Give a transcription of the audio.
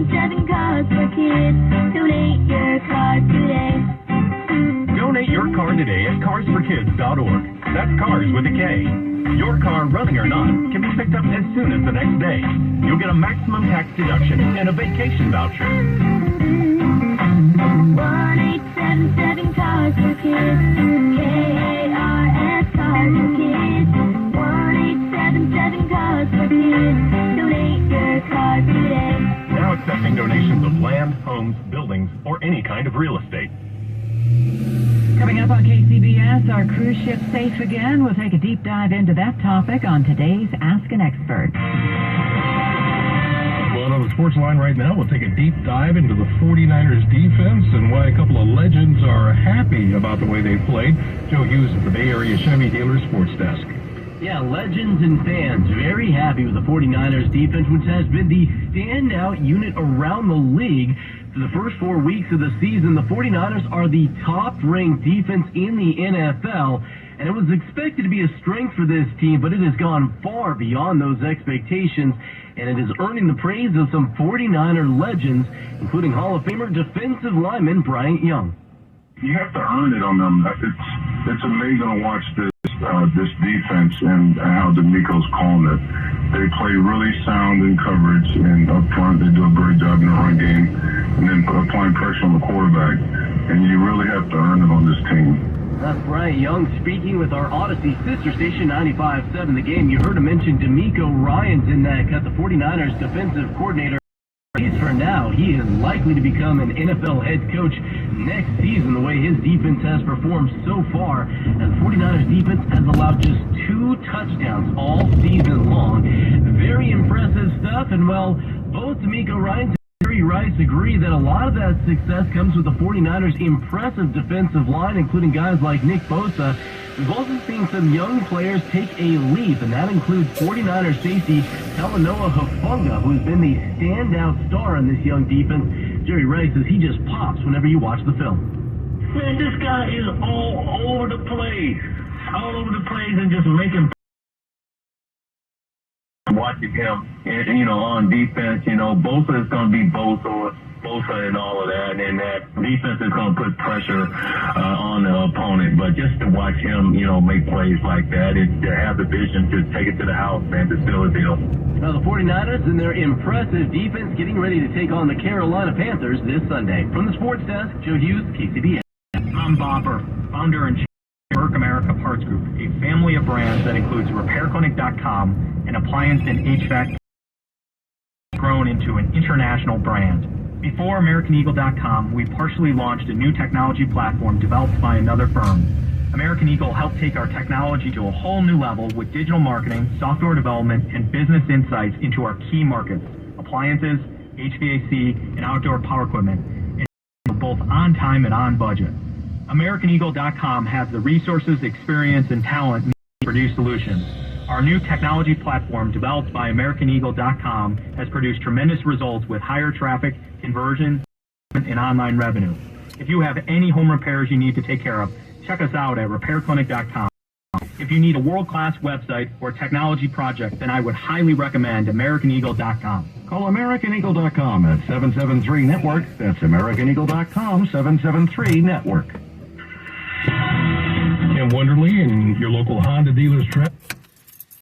18777 Cars for Kids. Donate your car today. Donate your car today at carsforkids.org. That's cars with a K. Your car, running or not, can be picked up as soon as the next day. You'll get a maximum tax deduction and a vacation voucher. 18777 Cars for Kids. K-A-R-S Cars for Kids. 1877 Cars for Kids. Donate your car today. Now accepting donations of land, homes, buildings, or any kind of real estate. Coming up on KCBS, are cruise ships safe again? We'll take a deep dive into that topic on today's Ask an Expert. Well, on the sports line right now, we'll take a deep dive into the 49ers defense and why a couple of legends are happy about the way they played. Joe Hughes at the Bay Area Chevy Dealer Sports Desk. Yeah, legends and fans very happy with the 49ers defense, which has been the standout unit around the league. For the first 4 weeks of the season, the 49ers are the top-ranked defense in the NFL, and it was expected to be a strength for this team, but it has gone far beyond those expectations, and it is earning the praise of some 49er legends, including Hall of Famer defensive lineman Bryant Young. You have to earn it on them. It's amazing to watch this defense and how D'Amico's calling it. They play really sound in coverage, and up front they do a great job in the run game, and then applying pressure on the quarterback. And you really have to earn it on this team. That's Bryant Young speaking with our Odyssey sister station 95.7 The Game. You heard him mention D'Amico Ryans in that cut, the 49ers defensive coordinator. At least for now, he is likely to become an NFL head coach next season, the way his defense has performed so far. And the 49ers defense has allowed just 2 touchdowns all season long. Very impressive stuff, and well, both D'Amico Ryans and Jerry Rice agree that a lot of that success comes with the 49ers' impressive defensive line, including guys like Nick Bosa. We've also seen some young players take a leap, and that includes 49ers safety Talanoa Hufanga, who has been the standout star in this young defense. Jerry Rice says he just pops whenever you watch the film. Man, this guy is all over the place. All over the place and just making... Watching him, on defense, Bosa is going to be Bosa and all of that, and that defense is going to put pressure on the opponent. But just to watch him, make plays like that, and to have the vision to take it to the house, man, to seal a deal. Now the 49ers and their impressive defense getting ready to take on the Carolina Panthers this Sunday. From the Sports Desk, Joe Hughes, KCBS. I'm Bopper, founder and chairman of Burke America Parts Group, a family of brands that includes RepairClinic.com, an appliance and HVAC grown into an international brand. Before AmericanEagle.com, we partially launched a new technology platform developed by another firm. American Eagle helped take our technology to a whole new level with digital marketing, software development, and business insights into our key markets, appliances, HVAC, and outdoor power equipment, and both on time and on budget. AmericanEagle.com has the resources, experience, and talent needed to produce solutions. Our new technology platform, developed by AmericanEagle.com, has produced tremendous results with higher traffic, conversion, and online revenue. If you have any home repairs you need to take care of, check us out at RepairClinic.com. If you need a world-class website or technology project, then I would highly recommend AmericanEagle.com. Call AmericanEagle.com at 773-NETWORK. That's AmericanEagle.com, 773-NETWORK. Tim Wonderly and your local Honda dealers trip.